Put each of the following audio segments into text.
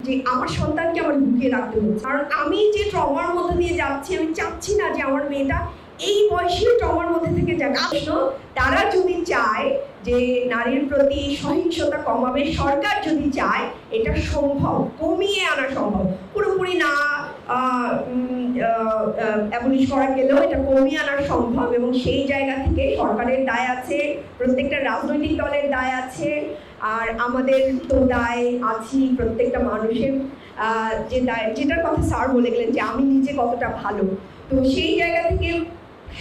যে আমার সন্তানকে আমার লুকিয়ে রাখতে হচ্ছে, কারণ আমি যে ট্রমার মধ্যে দিয়ে যাচ্ছি, আমি চাচ্ছি না যে আমার মেয়েটা এই বয়সে ট্রমার মধ্যে থেকে যাক। তারা যদি চায় যে নারীর প্রতি সহিংসতা কমাবে, সরকার যদি চায় এটা সম্ভব, কমিয়ে আনা সম্ভব, পুরোপুরি না অ্যাবলিশ করা গেলেও এটা কমিয়ে আনা সম্ভব। এবং সেই জায়গা থেকে সরকারের দায় আছে, প্রত্যেকটা রাজনৈতিক দলের দায় আছে, আর আমাদের তো দায় আছি প্রত্যেকটা মানুষের, যে দায়, যেটার কথা স্যার বলে গেলেন যে আমি নিজে কতটা ভালো, তো সেই জায়গা থেকে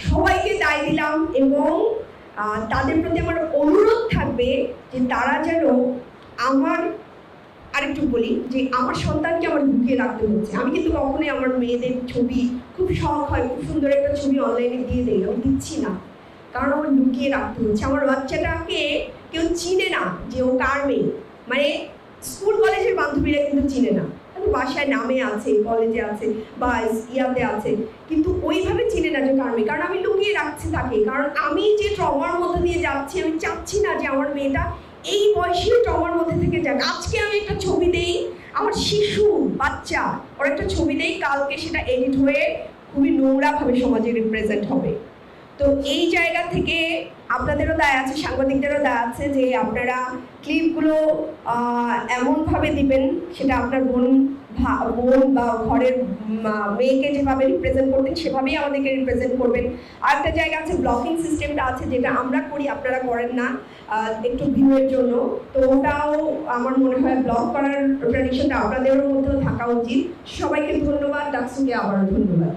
সবাইকে দায় দিলাম। এবং তাদের প্রতি আমার অনুরোধ থাকবে যে তারা যেন আমার, আরেকটু বলি যে আমার সন্তানকে আমার লুকিয়ে রাখতে হচ্ছে। আমি কিন্তু কখনোই আমার মেয়েদের ছবি, খুব শখ হয় খুব সুন্দর একটা ছবি অনলাইনে দিয়ে দেই, আমি দিচ্ছি না, কারণ আমার লুকিয়ে রাখতে হচ্ছে। আমার বাচ্চাটাকে কেউ চিনে না যে ও কার মেয়ে, মানে স্কুল কলেজের বান্ধবীরা কিন্তু চিনে না, বাসায় নামে আছে, কলেজে আছে বা ইয়াতে আছে, কিন্তু ওইভাবে চিনে না যে কার মেয়ে, কারণ আমি লুকিয়ে রাখছি তাকে। কারণ আমি যে ট্রমার মধ্যে দিয়ে যাচ্ছি, আমি চাচ্ছি না যে আমার মেয়েটা এই বয়সে ট্রমার মধ্যে থেকে যাক। আজকে আমি একটা ছবি দেই, আমার শিশু বাচ্চা ওর একটা ছবি দেই, কালকে সেটা এডিট হয়ে খুবই নোংরাভাবে সমাজে রিপ্রেজেন্ট হবে। তো এই জায়গা থেকে আপনাদেরও দায় আছে, সাংবাদিকদেরও দায় আছে যে আপনারা ক্লিপগুলো এমনভাবে দিবেন সেটা আপনার বোন বা ঘরের মেয়েকে যেভাবে রিপ্রেজেন্ট করবেন সেভাবেই আমাদেরকে রিপ্রেজেন্ট করবেন। আর একটা জায়গা আছে ব্লকিং সিস্টেমটা আছে, যেটা আমরা করি আপনারা করেন না একটু ভিউয়ের জন্য, তো ওটাও আমার মনে হয় ব্লক করার ট্র্যাডিশনটা আপনাদেরও মধ্যেও থাকা উচিত। সবাইকে ধন্যবাদ, ডাকসুকে আবারও ধন্যবাদ।